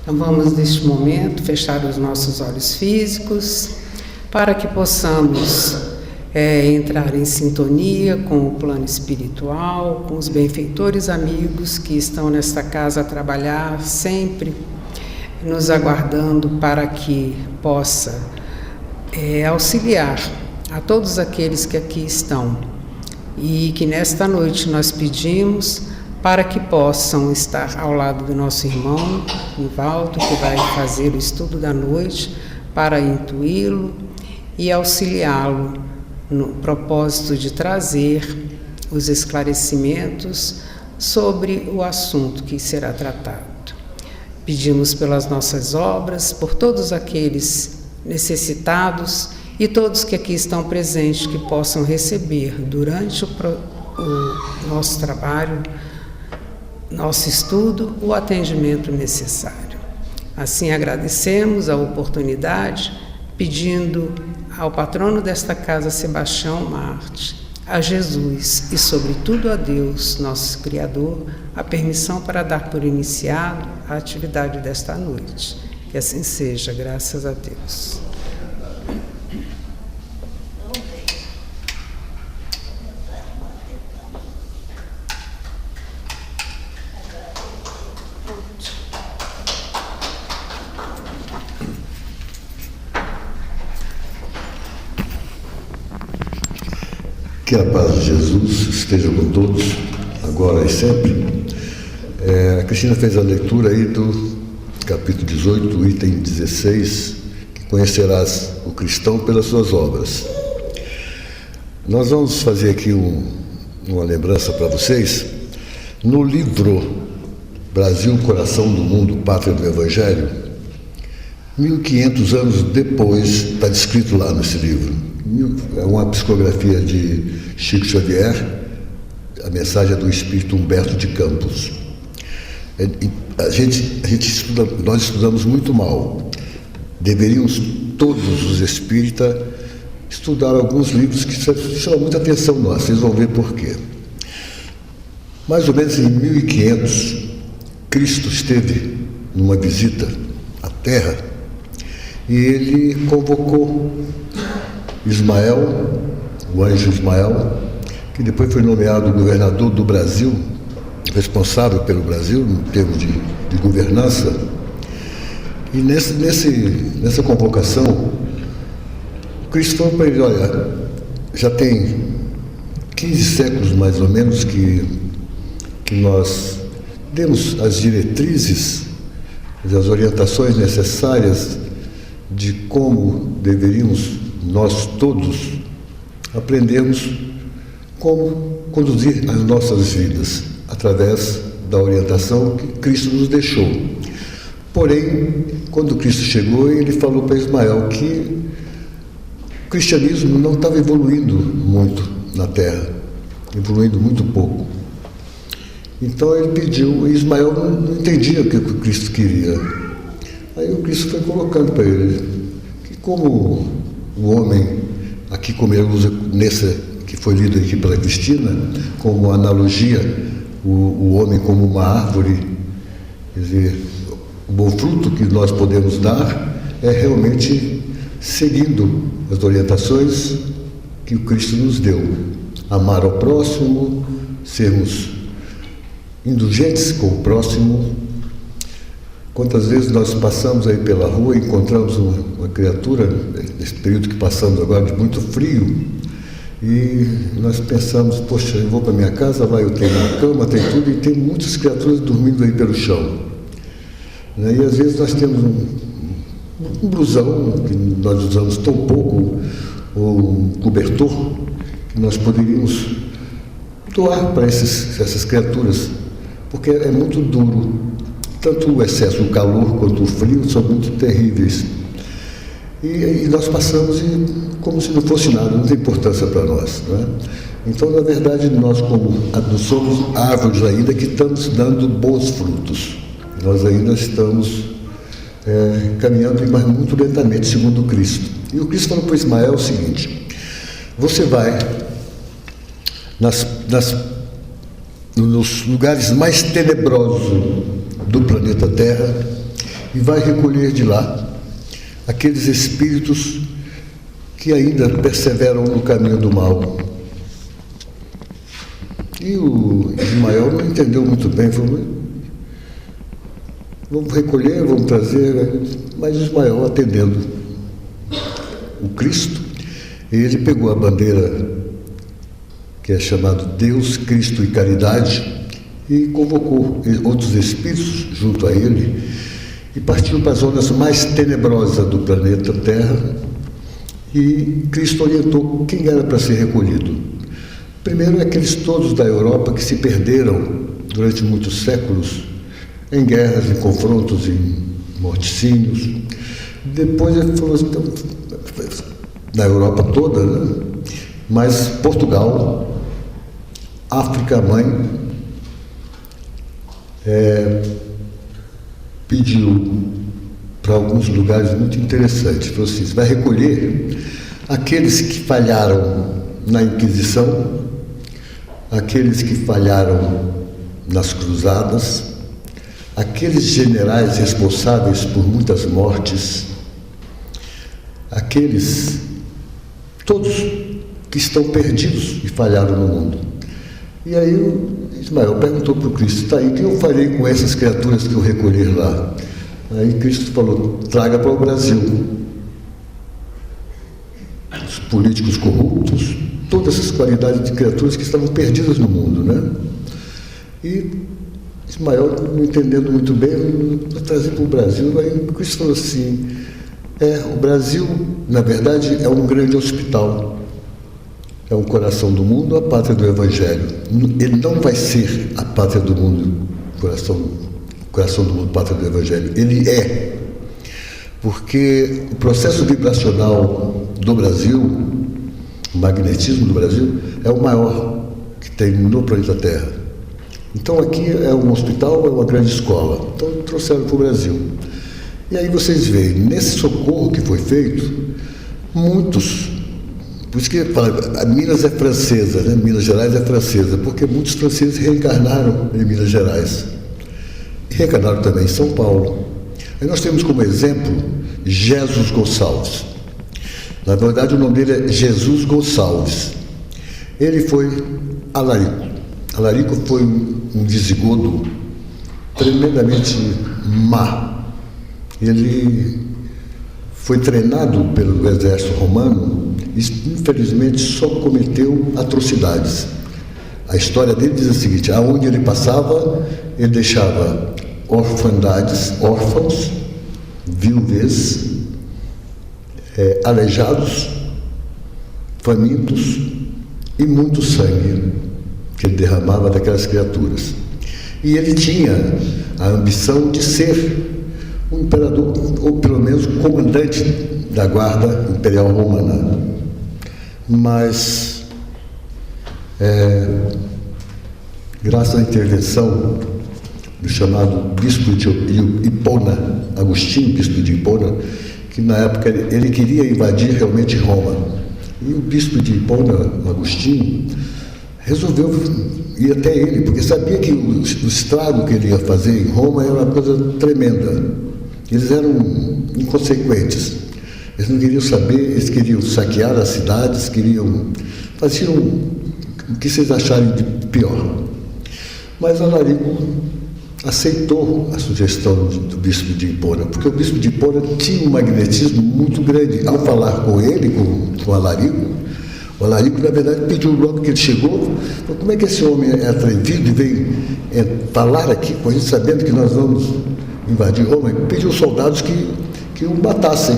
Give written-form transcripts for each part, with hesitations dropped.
Então vamos neste momento fechar os nossos olhos físicos para que possamos entrar em sintonia com o plano espiritual, com os benfeitores amigos que estão nesta casa a trabalhar sempre, nos aguardando para que possa auxiliar a todos aqueles que aqui estão e que nesta noite nós pedimos para que possam estar ao lado do nosso irmão Nivaldo, que vai fazer o estudo da noite, para intuí-lo e auxiliá-lo no propósito de trazer os esclarecimentos sobre o assunto que será tratado. Pedimos pelas nossas obras, por todos aqueles necessitados e todos que aqui estão presentes que possam receber durante o nosso trabalho, nosso estudo, o atendimento necessário. Assim agradecemos a oportunidade, pedindo ao patrono desta casa, Sebastião Marte, a Jesus e sobretudo a Deus, nosso Criador, a permissão para dar por iniciado a atividade desta noite. Que assim seja, graças a Deus. Que a paz de Jesus esteja com todos, agora e sempre. A Cristina fez a leitura aí do capítulo 18, item 16, que conhecerás o cristão pelas suas obras. Nós vamos fazer aqui uma lembrança para vocês. No livro Brasil, Coração do Mundo, Pátria do Evangelho, 1500 anos depois, está descrito lá nesse livro, é uma psicografia de Chico Xavier, a mensagem é do espírito Humberto de Campos. Nós estudamos muito mal. Deveríamos todos os espíritas estudar alguns livros que chamam muita atenção nossa, vocês vão ver por quê. Mais ou menos em 1500, Cristo esteve numa visita à Terra e ele convocou Ismael, o anjo Ismael, que depois foi nomeado governador do Brasil, responsável pelo Brasil em termos de governança. E nessa convocação, Cristo falou para ele: olha, já tem 15 séculos mais ou menos que nós demos as diretrizes, as orientações necessárias de como deveríamos nós todos aprendermos como conduzir as nossas vidas através da orientação que Cristo nos deixou. Porém, quando Cristo chegou, ele falou para Ismael que o cristianismo não estava evoluindo muito na Terra, evoluindo muito pouco. Então ele pediu, e Ismael não entendia o que o Cristo queria. Aí o Cristo foi colocando para ele que, como o homem, aqui como ele usa nessa que foi lido aqui pela Cristina, como analogia, o homem como uma árvore, quer dizer, o bom fruto que nós podemos dar é realmente seguindo as orientações que o Cristo nos deu. Amar ao próximo, sermos indulgentes com o próximo. Quantas vezes nós passamos aí pela rua e encontramos uma criatura, nesse período que passamos agora de muito frio, e nós pensamos: poxa, eu vou para minha casa, lá eu tenho uma cama, tem tudo, e tem muitas criaturas dormindo aí pelo chão. E às vezes nós temos um blusão que nós usamos tão pouco, ou um cobertor, que nós poderíamos doar para essas criaturas, porque é muito duro. Tanto o excesso, o calor, quanto o frio são muito terríveis. E nós passamos como se não fosse nada, não tem importância para nós, não é? Então, na verdade, nós somos árvores ainda que estamos dando bons frutos. Nós ainda estamos caminhando, mas muito lentamente, segundo Cristo. E o Cristo falou para Ismael o seguinte: você vai nos lugares mais tenebrosos do planeta Terra e vai recolher de lá aqueles espíritos que ainda perseveram no caminho do mal. E o Ismael não entendeu muito bem, falou: vamos recolher, vamos trazer, mas Ismael, atendendo o Cristo, ele pegou a bandeira que é chamado Deus, Cristo e Caridade e convocou outros espíritos junto a ele e partiu para as zonas mais tenebrosas do planeta Terra, e Cristo orientou quem era para ser recolhido. Primeiro, aqueles todos da Europa que se perderam durante muitos séculos em guerras, em confrontos, em morticínios. Depois ele falou assim, então, na Europa toda, né? Mas Portugal, África Mãe, pediu para alguns lugares muito interessantes. Falou assim: vai recolher aqueles que falharam na Inquisição, aqueles que falharam nas cruzadas, aqueles generais responsáveis por muitas mortes, aqueles, todos que estão perdidos e falharam no mundo. E aí o Ismael perguntou para o Cristo: tá aí, o que eu farei com essas criaturas que eu recolher lá? Aí Cristo falou: traga para o Brasil os políticos corruptos, todas essas qualidades de criaturas que estavam perdidas no mundo, né? E Ismael, não entendendo muito bem, vou trazer para o Brasil. Aí Cristo falou assim: o Brasil, na verdade, é um grande hospital, é um coração do mundo, a pátria do Evangelho. Ele não vai ser a pátria do mundo, coração do mundo, pátria do Evangelho. Ele é, porque o processo vibracional do Brasil, o magnetismo do Brasil, é o maior que tem no planeta Terra. Então aqui é um hospital, é uma grande escola. Então trouxeram para o Brasil. E aí vocês veem, nesse socorro que foi feito, muitos, por isso que fala, a Minas é francesa, né? Minas Gerais é francesa, porque muitos franceses reencarnaram em Minas Gerais. E reencarnaram também em São Paulo. Aí nós temos como exemplo Jesus Gonçalves. Na verdade, o nome dele é Jesus Gonçalves. Ele foi alarico. Alarico foi um visigodo tremendamente má. Ele foi treinado pelo exército romano e, infelizmente, só cometeu atrocidades. A história dele diz o seguinte: aonde ele passava, ele deixava orfandades, órfãos, viuvez, aleijados, famintos e muito sangue que ele derramava daquelas criaturas. E ele tinha a ambição de ser um imperador, ou pelo menos comandante da guarda imperial romana. Mas, graças à intervenção do chamado bispo de Hipona, Agostinho, bispo de Hipona, que na época ele queria invadir realmente Roma. E o bispo de Hipona, Agostinho, resolveu ir até ele, porque sabia que o estrago que ele ia fazer em Roma era uma coisa tremenda. Eles eram inconsequentes. Eles não queriam saber, eles queriam saquear as cidades, faziam o que vocês acharem de pior. Mas Alarico aceitou a sugestão do bispo de Hipona, porque o bispo de Hipona tinha um magnetismo muito grande. Ao falar com ele, com Alarico, o Alarico, na verdade, pediu logo que ele chegou: como é que esse homem é atrevido e veio falar aqui com a gente, sabendo que nós vamos invadir Roma? Pediu aos soldados que o matassem.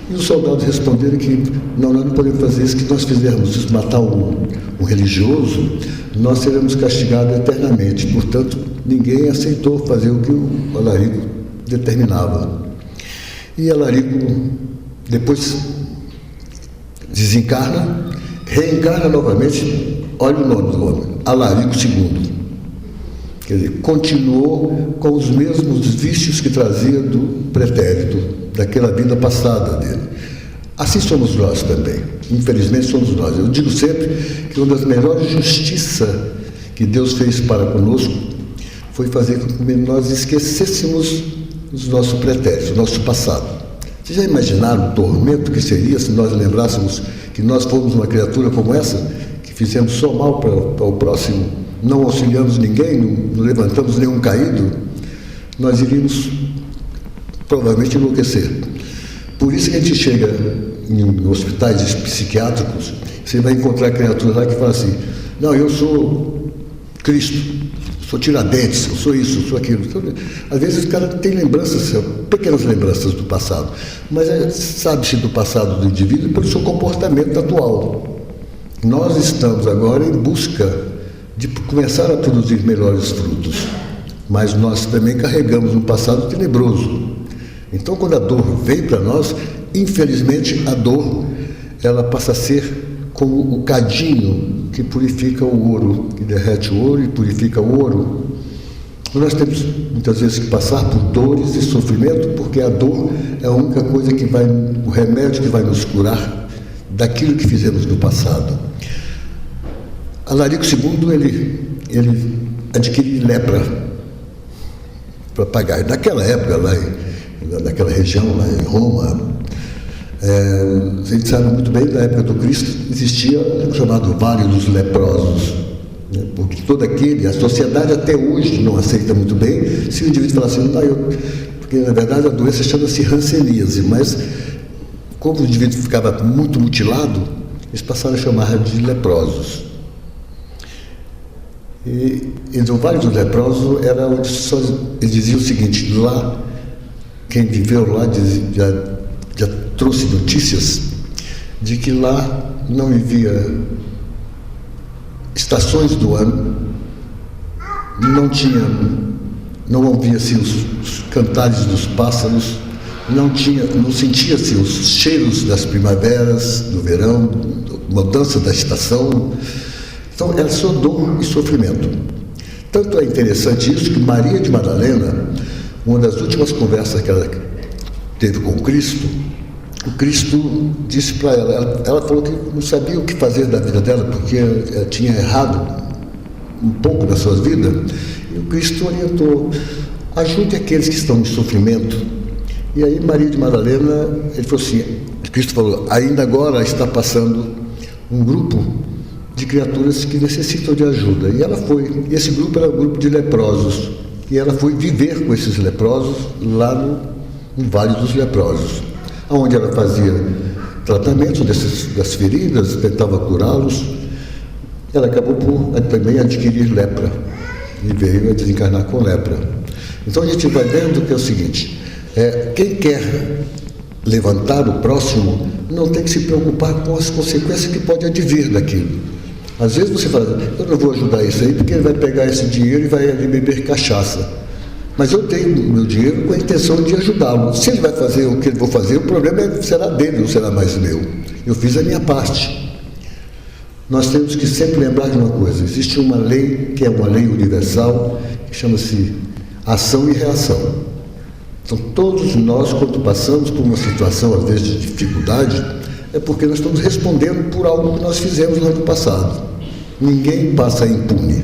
E os soldados responderam que nós não podemos fazer isso, que nós fizermos isso, matar um religioso, nós seremos castigados eternamente. Portanto, ninguém aceitou fazer o que o Alarico determinava. E Alarico depois desencarna, reencarna novamente. Olha o nome do homem: Alarico II. Quer dizer, continuou com os mesmos vícios que trazia do pretérito, daquela vida passada dele. Assim somos nós também. Infelizmente somos nós. Eu digo sempre que uma das melhores justiças que Deus fez para conosco foi fazer com que nós esquecêssemos os nossos pretéritos, o nosso passado. Vocês já imaginaram o tormento que seria se nós lembrássemos que nós fomos uma criatura como essa, que fizemos só mal para o próximo, não auxiliamos ninguém, não levantamos nenhum caído? Nós iríamos provavelmente enlouquecer. Por isso que a gente chega em hospitais psiquiátricos, você vai encontrar criaturas lá que falam assim: não, eu sou Cristo, sou Tiradentes, eu sou isso, eu sou aquilo. Então, às vezes o cara tem lembranças, pequenas lembranças do passado, mas sabe-se do passado do indivíduo pelo seu comportamento atual. Nós estamos agora em busca de começar a produzir melhores frutos, mas nós também carregamos um passado tenebroso. Então, quando a dor vem para nós, infelizmente a dor ela passa a ser como o cadinho que purifica o ouro, que derrete o ouro e purifica o ouro. Nós temos muitas vezes que passar por dores e sofrimento, porque a dor é a única coisa que vai, o remédio que vai nos curar daquilo que fizemos no passado. Alarico II, ele adquiriu lepra para pagar. Naquela época, naquela região, lá em Roma, a gente sabe muito bem, na época do Cristo, existia o chamado Vale dos Leprosos, né? Porque a sociedade até hoje não aceita muito bem se o indivíduo falar assim, não, porque na verdade a doença chama-se hanseníase, mas como o indivíduo ficava muito mutilado, eles passaram a chamar de leprosos. E o Vale dos Leprosos era onde eles diziam o seguinte: lá, quem viveu lá já trouxe notícias de que lá não havia estações do ano, não ouvia-se os cantares dos pássaros, não sentia-se os cheiros das primaveras, do verão, mudança da estação. Então era só dor e sofrimento. Tanto é interessante isso que Maria de Madalena, uma das últimas conversas que ela teve com Cristo, o Cristo disse para ela falou que não sabia o que fazer da vida dela, porque ela tinha errado um pouco da sua vida, e o Cristo orientou: ajude aqueles que estão em sofrimento. E aí Maria de Madalena, ele falou assim, Cristo falou, ainda agora está passando um grupo de criaturas que necessitam de ajuda. E ela foi, e esse grupo era um grupo de leprosos, e ela foi viver com esses leprosos lá no Vale dos Leprosos, onde ela fazia tratamento das feridas, tentava curá-los. Ela acabou por também adquirir lepra e veio a desencarnar com lepra. Então a gente vai vendo que é o seguinte, quem quer levantar o próximo não tem que se preocupar com as consequências que pode advir daquilo. Às vezes você fala, eu não vou ajudar isso aí porque ele vai pegar esse dinheiro e vai ali beber cachaça. Mas eu tenho meu dinheiro com a intenção de ajudá-lo. Se ele vai fazer o que ele vai fazer, o problema será dele, não será mais meu. Eu fiz a minha parte. Nós temos que sempre lembrar de uma coisa, existe uma lei que é uma lei universal, que chama-se ação e reação. Então todos nós, quando passamos por uma situação, às vezes, de dificuldade, é porque nós estamos respondendo por algo que nós fizemos lá no passado. Ninguém passa impune.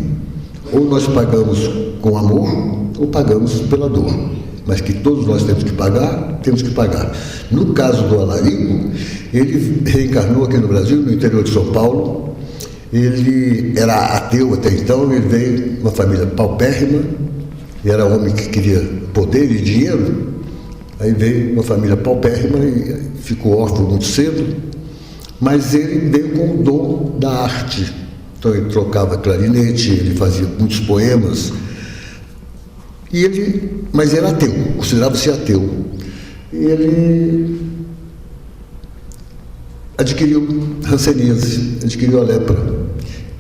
Ou nós pagamos com amor, ou pagamos pela dor. Mas que todos nós temos que pagar, temos que pagar. No caso do Alarico, ele reencarnou aqui no Brasil, no interior de São Paulo. Ele era ateu até então, ele veio de uma família paupérrima, e era homem que queria poder e dinheiro. Aí veio uma família paupérrima e ficou órfão muito cedo, mas ele veio com o dom da arte. Então ele trocava clarinete, ele fazia muitos poemas, mas era ateu, considerava-se ateu. E ele adquiriu hanseníase, adquiriu a lepra.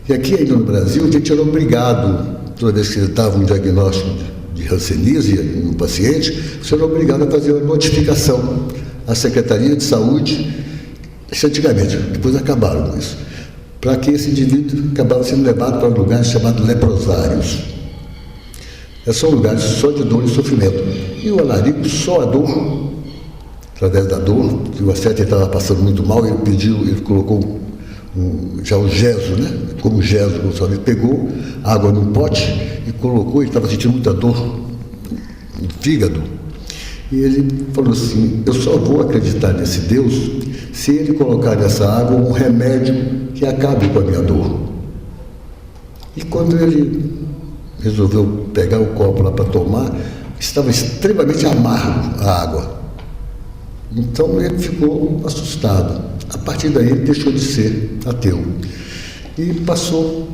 E aqui ainda no Brasil, a gente era obrigado, toda vez que você dava um diagnóstico de hanseníase no paciente, você era obrigado a fazer uma notificação à Secretaria de Saúde, isso antigamente, depois acabaram com isso, para que esse indivíduo acabava sendo levado para um lugar chamado leprosários. São lugares só de dor e sofrimento. E o Alarico, só a dor, através da dor, que o asceta estava passando muito mal, ele colocou já o gesso, né? Como gesso, ele pegou água num pote e colocou, ele estava sentindo muita dor no fígado, E ele falou assim: eu só vou acreditar nesse Deus se ele colocar nessa água um remédio que acabe com a minha dor. E quando ele resolveu pegar o copo lá para tomar, estava extremamente amargo a água. Então ele ficou assustado. A partir daí ele deixou de ser ateu e passou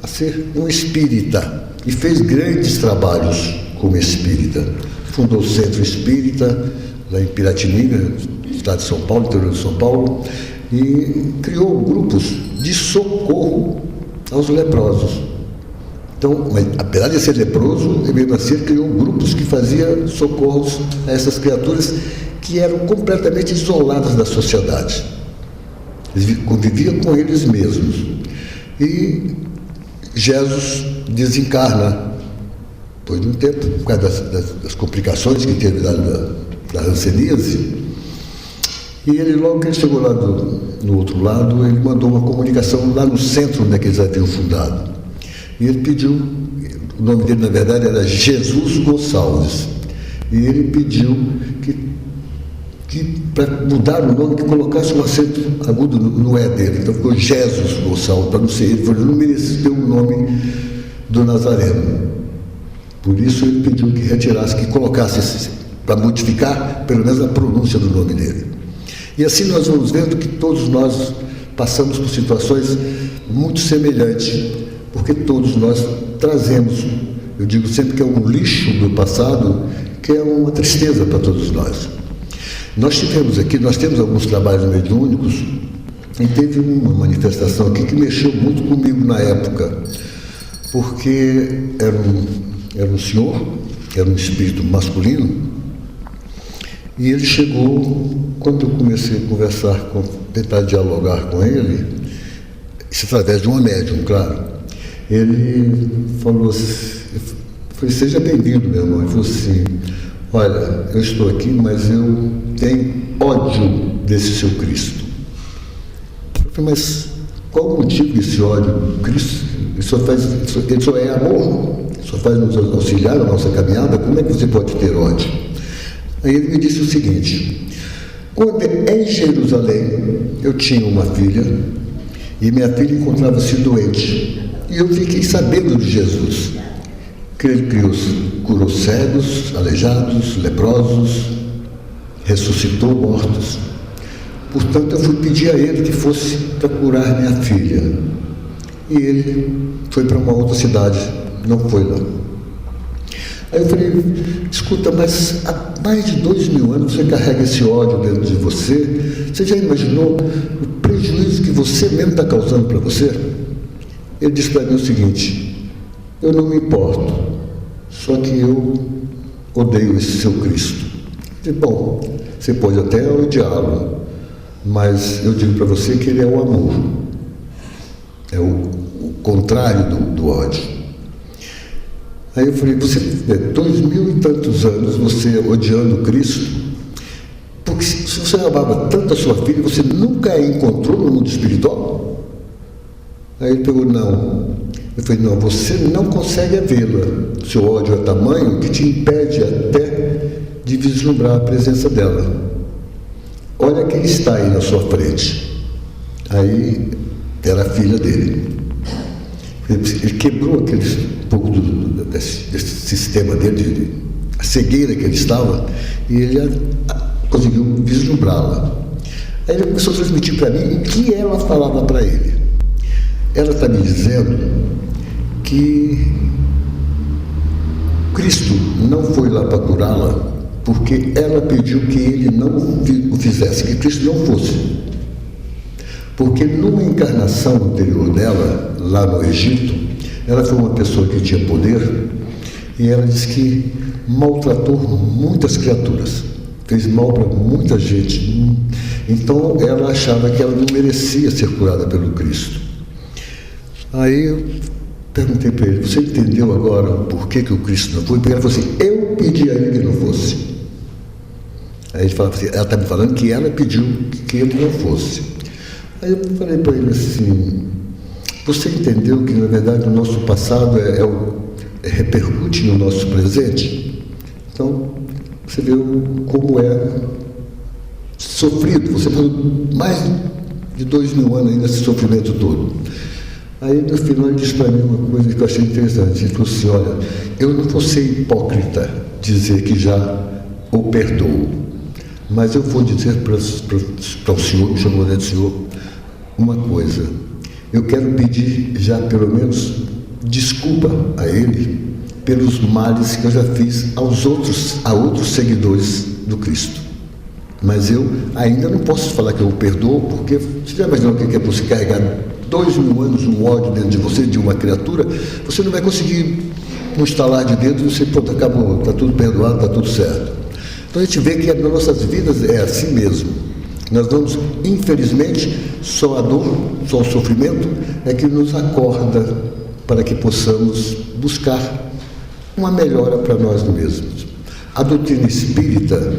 a ser um espírita e fez grandes trabalhos como espírita. Fundou o Centro Espírita lá em Piratininga, estado de São Paulo, interior de São Paulo, e criou grupos de socorro aos leprosos. Então, mas, apesar de ser leproso, ele mesmo assim criou grupos que faziam socorros a essas criaturas que eram completamente isoladas da sociedade. Eles conviviam com eles mesmos. E Jesus desencarna, depois de um tempo, por causa das complicações que teve da hanseníase. E ele, logo que ele chegou lá no outro lado, ele mandou uma comunicação lá no centro onde é que eles haviam fundado. E ele pediu, o nome dele na verdade era Jesus Gonçalves, e ele pediu que para mudar o nome, que colocasse um acento agudo no E dele. Então ficou Jesus Gonçalves, para não ser ele, ele não merecia ter o nome do Nazareno. Por isso ele pediu que retirasse, que colocasse, para modificar pelo menos a pronúncia do nome dele. E assim nós vamos vendo que todos nós passamos por situações muito semelhantes, porque todos nós trazemos, eu digo sempre que é um lixo do passado, que é uma tristeza para todos nós. Nós temos alguns trabalhos mediúnicos, e teve uma manifestação aqui que mexeu muito comigo na época, porque era um senhor, era um espírito masculino, e ele chegou, quando eu comecei a conversar, tentar dialogar com ele, isso através de uma médium, claro. Ele falou assim, seja bem-vindo, meu irmão. Ele falou assim: olha, eu estou aqui, mas eu tenho ódio desse seu Cristo. Eu falei: mas qual o motivo desse ódio? Cristo, ele só é amor, só faz nos auxiliar na nossa caminhada, como é que você pode ter ódio? Aí ele me disse o seguinte: quando em Jerusalém eu tinha uma filha, e minha filha encontrava-se doente, e eu fiquei sabendo de Jesus, que ele curou cegos, aleijados, leprosos, ressuscitou mortos. Portanto, eu fui pedir a ele que fosse para curar minha filha. E ele foi para uma outra cidade, não foi lá. Aí eu falei: escuta, mas há mais de 2000 anos você carrega esse ódio dentro de você. Você já imaginou o prejuízo que você mesmo está causando para você? Ele disse para mim o seguinte: eu não me importo, só que eu odeio esse seu Cristo. Eu disse: bom, você pode até odiá-lo, mas eu digo para você que ele é o amor, é o contrário do ódio. Aí eu falei: você, 2000 e tantos anos você odiando Cristo, porque se você amava tanto a sua filha, você nunca a encontrou no mundo espiritual? Aí ele pegou: não. Eu falei: não, você não consegue vê-la. Seu ódio é tamanho que te impede até de vislumbrar a presença dela. Olha quem está aí na sua frente. Aí era a filha dele. Ele quebrou um pouco desse sistema dele, a cegueira que ele estava, e ele conseguiu vislumbrá-la. Aí ele começou a transmitir para mim o que ela falava para ele. Ela está me dizendo que Cristo não foi lá para curá-la porque ela pediu que ele não o fizesse, que Cristo não fosse. Porque numa encarnação anterior dela, lá no Egito, ela foi uma pessoa que tinha poder, e ela disse que maltratou muitas criaturas, fez mal para muita gente. Então ela achava que ela não merecia ser curada pelo Cristo. Aí eu perguntei para ele: você entendeu agora por que o Cristo não foi? Porque ela falou assim: eu pedi a ele que não fosse. Aí ele falava assim, ela está me falando que ela pediu que ele não fosse. Aí eu falei para ele assim: você entendeu que na verdade o nosso passado repercute no nosso presente? Então você vê como é sofrido. Você passou mais de 2000 anos ainda esse sofrimento todo. Aí no final ele disse para mim uma coisa que eu achei interessante. Ele falou assim: olha, eu não vou ser hipócrita dizer que já o perdoo, mas eu vou dizer para o senhor, me chamou de senhor, uma coisa. Eu quero pedir já pelo menos desculpa a ele pelos males que eu já fiz a outros seguidores do Cristo. Mas eu ainda não posso falar que eu o perdoo, porque você já imaginou o que é você carregar 2000 anos um ódio dentro de você, de uma criatura? Você não vai conseguir, com um estalar de dedo, você, pronto, acabou, está tudo perdoado, está tudo certo. Então a gente vê que nas nossas vidas é assim mesmo. Nós vamos, infelizmente, só a dor, só o sofrimento é que nos acorda para que possamos buscar uma melhora para nós mesmos. A doutrina espírita,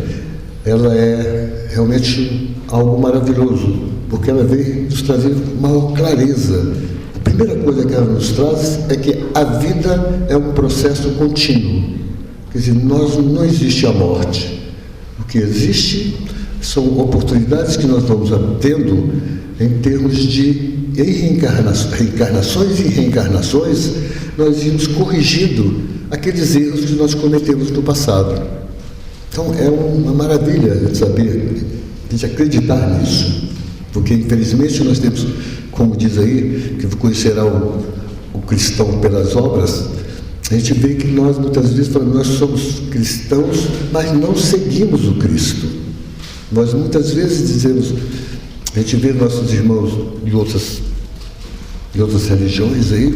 ela é realmente algo maravilhoso, porque ela vem nos trazer maior clareza. A primeira coisa que ela nos traz é que a vida é um processo contínuo. Quer dizer, não existe a morte. O que existe são oportunidades que nós vamos tendo em termos de reencarnações e reencarnações, nós irmos corrigindo aqueles erros que nós cometemos no passado. Então é uma maravilha de saber, de acreditar nisso, porque infelizmente nós temos, como diz aí, que conhecerá o cristão pelas obras. A gente vê que nós muitas vezes falamos, nós somos cristãos, mas não seguimos o Cristo. Nós muitas vezes dizemos, a gente vê nossos irmãos de outras religiões aí,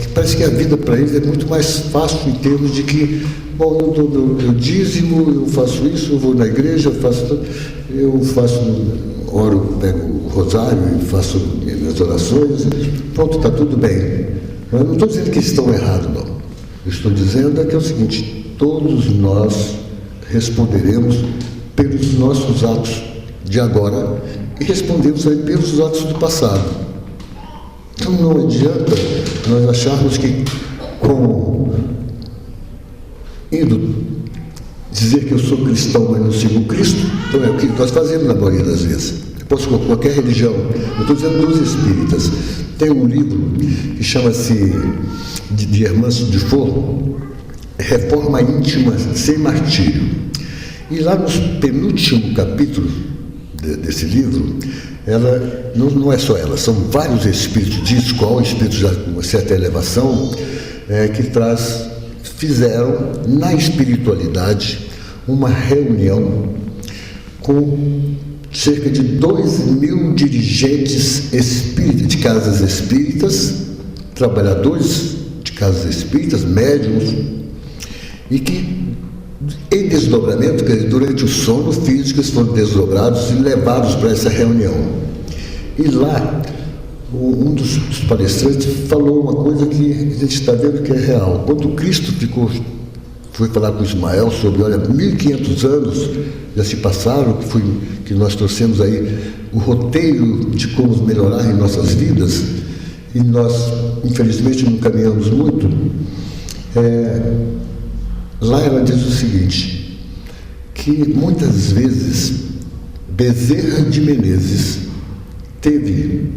que parece que a vida para eles é muito mais fácil em termos de que, bom, eu dízimo, eu faço isso, eu vou na igreja, eu oro, pego o rosário e faço minhas orações, pronto, está tudo bem. Mas não estou dizendo que estão errados, não. Eu estou dizendo que é o seguinte: todos nós responderemos pelos nossos atos de agora e respondemos aí pelos atos do passado. Então não adianta nós acharmos que, indo dizer que eu sou cristão, mas não sigo Cristo, então é o que nós fazemos na maioria das vezes. Eu posso colocar qualquer religião, eu estou dizendo dos espíritas. Tem um livro que chama-se, de Hermance de Foucault, Reforma Íntima Sem Martírio. E lá no penúltimo capítulo desse livro, ela não é só ela, são vários espíritos de escola, espíritos já com uma certa elevação, que fizeram na espiritualidade uma reunião com cerca de 2.000 dirigentes espíritas, de casas espíritas, trabalhadores de casas espíritas, médiuns, e que em desdobramento, durante o sono físico, eles foram desdobrados e levados para essa reunião. E lá, um dos palestrantes falou uma coisa que a gente está vendo que é real. Quando Cristo foi falar com Ismael sobre, olha, 1.500 anos já se passaram, que nós trouxemos aí o roteiro de como melhorar em nossas vidas, e nós, infelizmente, não caminhamos muito. Lá ela diz o seguinte, que muitas vezes Bezerra de Menezes teve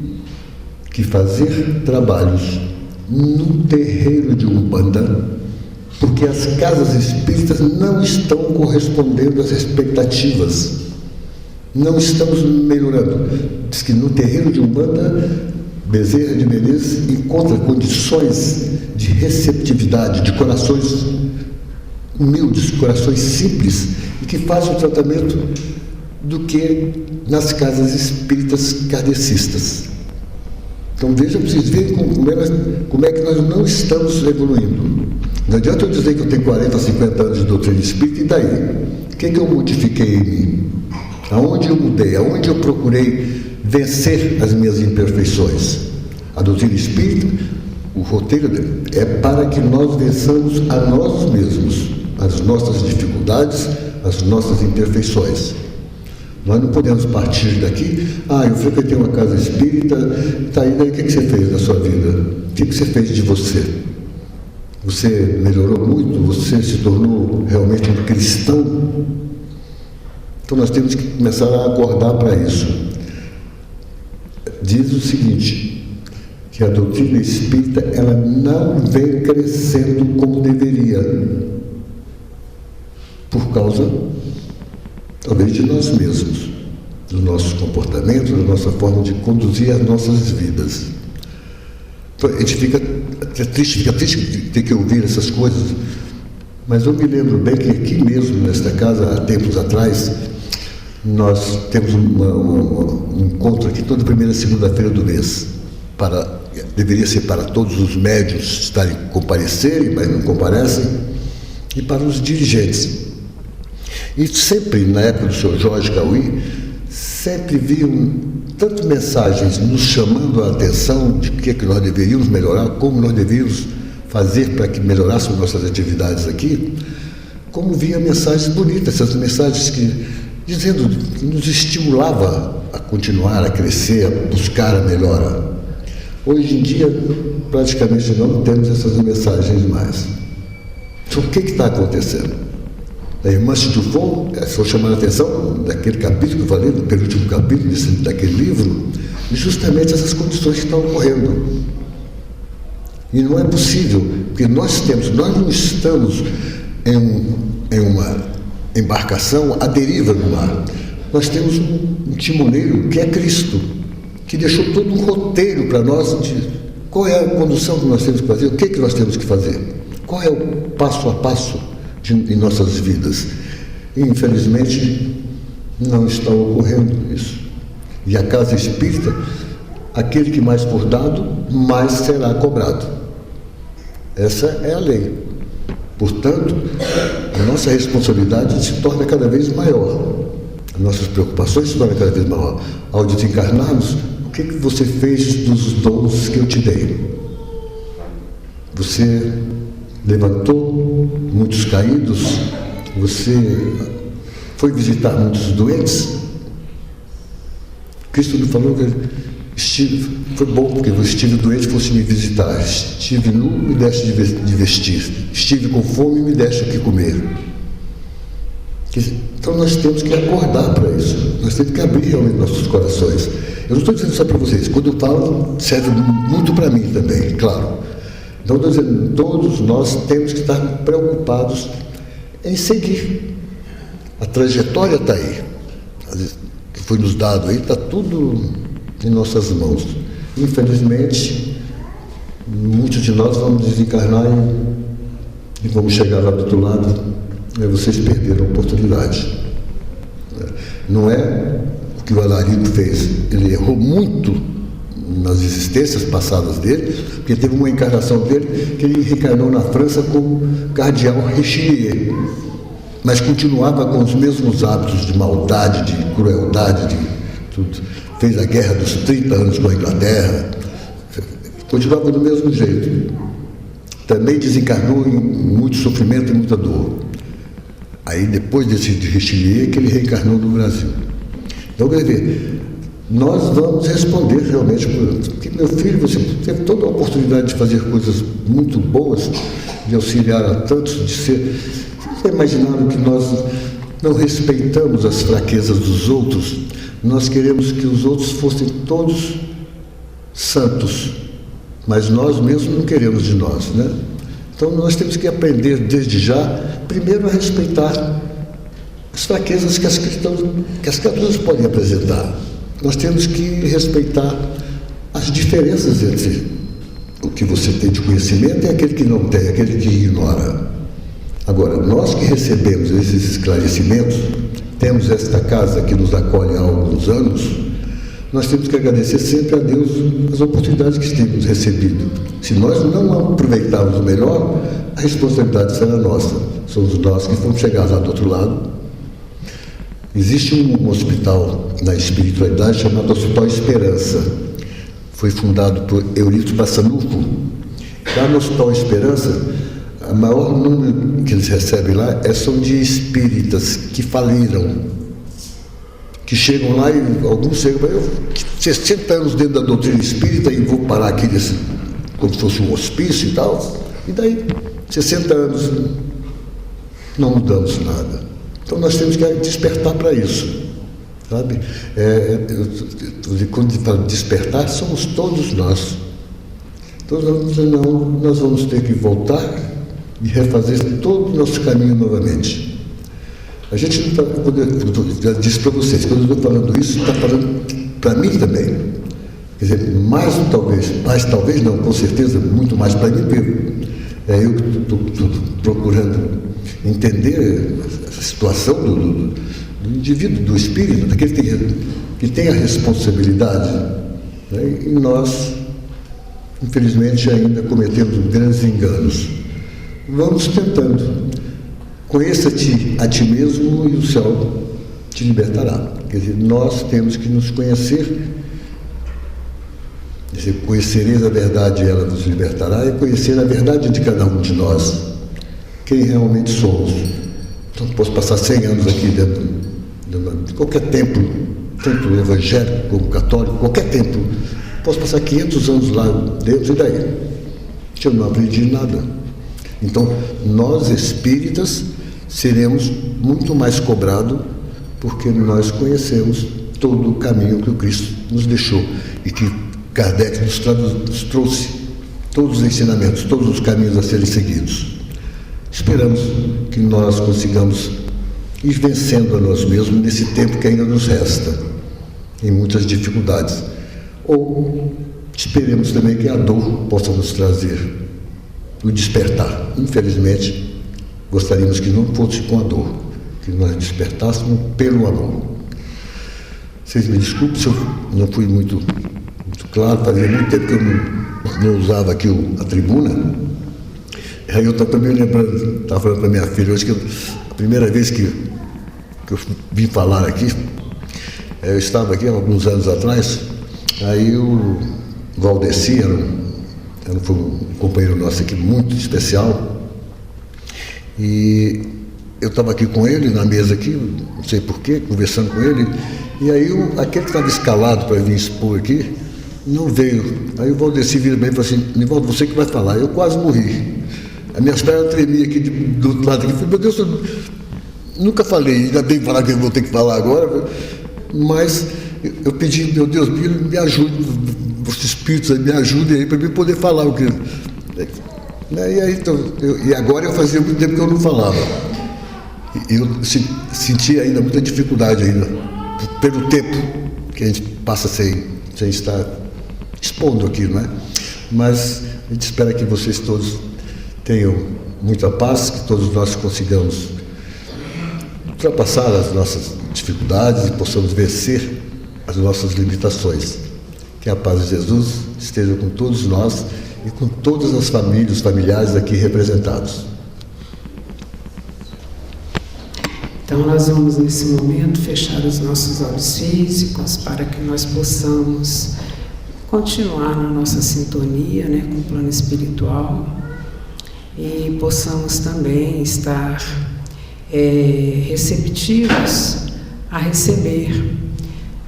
que fazer trabalhos num terreiro de Umbanda, porque as casas espíritas não estão correspondendo às expectativas, não estamos melhorando. Diz que no terreiro de Umbanda, Bezerra de Menezes encontra condições de receptividade, de corações humildes, corações simples, e que fazem o tratamento do que nas casas espíritas kardecistas. Então veja para vocês verem como é que nós não estamos evoluindo. Não adianta eu dizer que eu tenho 40, 50 anos de doutrina espírita, e daí? O que eu modifiquei em mim? Aonde eu mudei? Aonde eu procurei vencer as minhas imperfeições? A doutrina espírita, o roteiro é para que nós vençamos a nós mesmos, as nossas dificuldades, as nossas imperfeições. Nós não podemos partir daqui, eu frequentei uma casa espírita, tá aí, daí o que você fez na sua vida? O que você fez de você? Você melhorou muito? Você se tornou realmente um cristão? Então nós temos que começar a acordar para isso. Diz o seguinte, que a doutrina espírita ela não vem crescendo como deveria, por causa, talvez, de nós mesmos, dos nossos comportamentos, da nossa forma de conduzir as nossas vidas. Então, a gente fica triste de ter que ouvir essas coisas, mas eu me lembro bem que aqui mesmo, nesta casa, há tempos atrás, nós temos um encontro aqui toda primeira e segunda-feira do mês. Deveria ser para todos os médiuns comparecerem, mas não comparecem, e para os dirigentes. E sempre, na época do Sr. Jorge Cauí, sempre viam tanto mensagens nos chamando a atenção de o que nós deveríamos melhorar, como nós deveríamos fazer para que melhorássemos nossas atividades aqui, como via mensagens bonitas, essas mensagens dizendo que nos estimulava a continuar, a crescer, a buscar a melhora. Hoje em dia, praticamente não temos essas mensagens mais. Então, o que está acontecendo? A irmã Situfon, só chamar a atenção daquele capítulo que eu falei, do penúltimo capítulo daquele livro, e justamente essas condições que estão ocorrendo. E não é possível, porque nós não estamos em uma embarcação à deriva no mar. Nós temos um timoneiro que é Cristo, que deixou todo um roteiro para nós de qual é a condução que nós temos que fazer, o que nós temos que fazer, qual é o passo a passo em nossas vidas. E, infelizmente, não está ocorrendo isso. E a casa espírita, aquele que mais for dado, mais será cobrado. Essa é a lei. Portanto, a nossa responsabilidade se torna cada vez maior. As nossas preocupações se tornam cada vez maior. Ao desencarnarmos, o que você fez dos dons que eu te dei? Você levantou muitos caídos? Você foi visitar muitos doentes? Cristo não falou que foi bom porque eu estive doente, fosse me visitar. Estive nu, me deste de vestir. Estive com fome, me deste o que comer. Então nós temos que acordar para isso. Nós temos que abrir realmente nossos corações. Eu não estou dizendo só para vocês. Quando eu falo, serve muito para mim também, claro. Então, estou dizendo, todos nós temos que estar preocupados em seguir. A trajetória está aí. Que foi nos dado aí, está tudo em nossas mãos. Infelizmente, muitos de nós vamos desencarnar e vamos chegar lá do outro lado, e vocês perderam a oportunidade. Não é o que o Alarico fez. Ele errou muito nas existências passadas dele, porque teve uma encarnação dele que ele reencarnou na França como cardeal Richelieu, mas continuava com os mesmos hábitos de maldade, de crueldade, de tudo. Fez a guerra dos 30 anos com a Inglaterra, continuava do mesmo jeito. Também desencarnou em muito sofrimento e muita dor. Aí depois desse de Richelieu que ele reencarnou no Brasil. Então, quer dizer, nós vamos responder realmente, porque meu filho, você teve toda a oportunidade de fazer coisas muito boas, de auxiliar a tantos, de ser... Vocês imaginaram que nós não respeitamos as fraquezas dos outros? Nós queremos que os outros fossem todos santos, mas nós mesmos não queremos de nós, né? Então nós temos que aprender desde já, primeiro a respeitar as fraquezas que as criaturas podem apresentar. Nós temos que respeitar as diferenças entre o que você tem de conhecimento e aquele que não tem, aquele que ignora. Agora, nós que recebemos esses esclarecimentos, temos esta casa que nos acolhe há alguns anos, nós temos que agradecer sempre a Deus as oportunidades que temos recebido. Se nós não aproveitarmos o melhor, a responsabilidade será nossa. Somos nós que vamos chegar lá do outro lado. Existe um hospital na espiritualidade chamado Hospital Esperança. Foi fundado por Eurito Passanufo. Lá no Hospital Esperança, o maior número que eles recebem lá são de espíritas que faliram, que chegam lá e alguns chegam, eu 60 anos dentro da doutrina espírita e vou parar aqui como se fosse um hospício e tal, e daí 60 anos, não mudamos nada. Então nós temos que despertar para isso, sabe? Quando fala despertar, somos todos nós. Todos nós vamos ter que voltar e refazer todo o nosso caminho novamente. A gente não está, quando eu disse para vocês, quando eu estou falando isso, está falando para mim também. Quer dizer, mais talvez não, com certeza, muito mais para mim, porque eu estou procurando entender a situação do indivíduo, do espírito, daquele que tem a responsabilidade, né? E nós, infelizmente, ainda cometemos grandes enganos. Vamos tentando. Conheça-te a ti mesmo e o céu te libertará. Quer dizer, nós temos que nos conhecer. Quer dizer, conhecereis a verdade e ela vos libertará, e conhecer a verdade de cada um de nós, quem realmente somos. Então, posso passar 100 anos aqui dentro de qualquer templo, tanto evangélico como católico, qualquer templo. Posso passar 500 anos lá dentro, e daí? Eu não aprendi nada. Então, nós espíritas seremos muito mais cobrados porque nós conhecemos todo o caminho que o Cristo nos deixou e que Kardec nos trouxe, todos os ensinamentos, todos os caminhos a serem seguidos. Esperamos que nós consigamos ir vencendo a nós mesmos nesse tempo que ainda nos resta, em muitas dificuldades. Ou esperemos também que a dor possa nos trazer o despertar. Infelizmente, gostaríamos que não fosse com a dor, que nós despertássemos pelo amor. Vocês me desculpem se eu não fui muito claro, fazia muito tempo que eu não usava aqui a tribuna. Aí eu estava também lembrando, estava falando para minha filha hoje que a primeira vez que eu vim falar aqui, eu estava aqui há alguns anos atrás, aí o Valdeci foi um companheiro nosso aqui muito especial, e eu estava aqui com ele na mesa aqui, não sei porquê, conversando com ele, e aí aquele que estava escalado para vir expor aqui, não veio. Aí o Valdeci vira bem e falou assim: Nivaldo, você que vai falar. Eu quase morri. As minhas pernas tremiam aqui do outro lado. Eu falei: meu Deus, eu nunca falei, ainda bem falar que eu vou ter que falar agora. Mas eu pedi: meu Deus, me ajude, os espíritos me ajudem aí para eu poder falar o que. E aí, então, e agora eu fazia muito tempo que eu não falava. Eu sentia ainda muita dificuldade ainda, pelo tempo que a gente passa sem estar expondo aqui, não é? Mas a gente espera que vocês todos tenham muita paz, que todos nós consigamos ultrapassar as nossas dificuldades e possamos vencer as nossas limitações. Que a paz de Jesus esteja com todos nós e com todas as famílias, os familiares aqui representados. Então nós vamos nesse momento fechar os nossos olhos físicos para que nós possamos continuar na nossa sintonia, né, com o plano espiritual, e possamos também estar receptivos a receber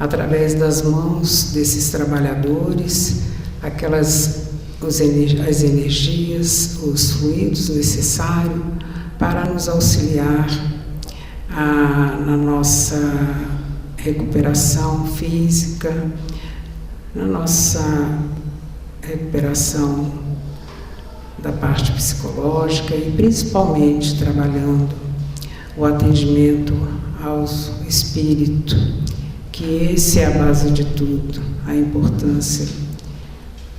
através das mãos desses trabalhadores as energias, os fluidos necessários para nos auxiliar na nossa recuperação física, na nossa recuperação da parte psicológica e principalmente trabalhando o atendimento ao espírito, que esse é a base de tudo, a importância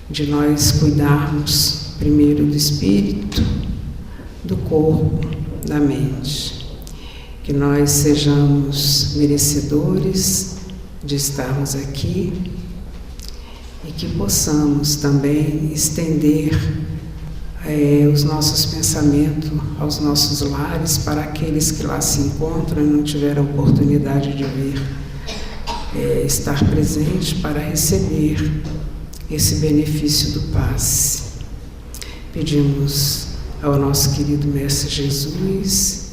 de nós cuidarmos primeiro do espírito, do corpo, da mente. Que nós sejamos merecedores de estarmos aqui e que possamos também estender os nossos pensamentos aos nossos lares, para aqueles que lá se encontram e não tiveram a oportunidade de vir estar presente para receber esse benefício do passe. Pedimos ao nosso querido Mestre Jesus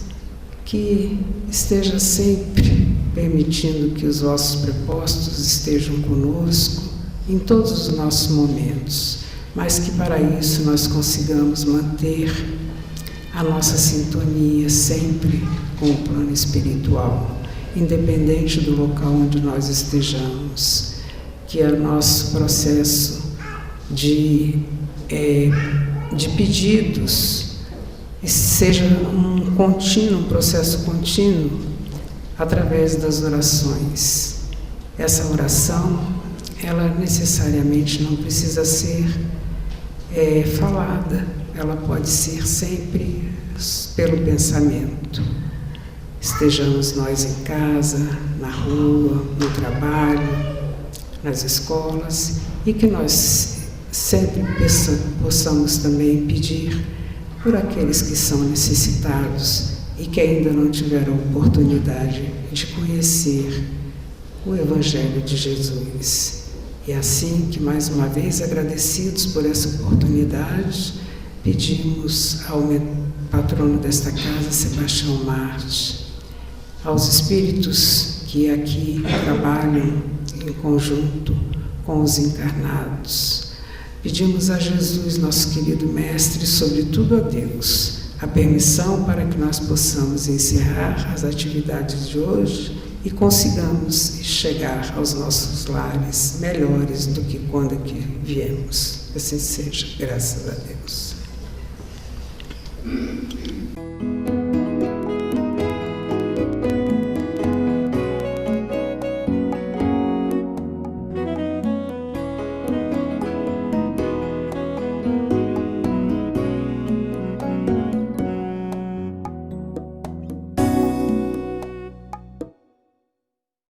que esteja sempre permitindo que os vossos prepostos estejam conosco em todos os nossos momentos, mas que para isso nós consigamos manter a nossa sintonia sempre com o plano espiritual, independente do local onde nós estejamos, que é o nosso processo de pedidos seja um contínuo, um processo contínuo através das orações. Essa oração, ela necessariamente não precisa ser falada, ela pode ser sempre pelo pensamento. Estejamos nós em casa, na rua, no trabalho, nas escolas, e que nós sempre possamos também pedir por aqueles que são necessitados e que ainda não tiveram oportunidade de conhecer o Evangelho de Jesus. E assim que, mais uma vez, agradecidos por essa oportunidade, pedimos ao patrono desta casa, Sebastião Marte, aos espíritos que aqui trabalham em conjunto com os encarnados. Pedimos a Jesus, nosso querido Mestre, sobretudo a Deus, a permissão para que nós possamos encerrar as atividades de hoje e consigamos chegar aos nossos lares melhores do que quando aqui viemos. Assim seja, graças a Deus.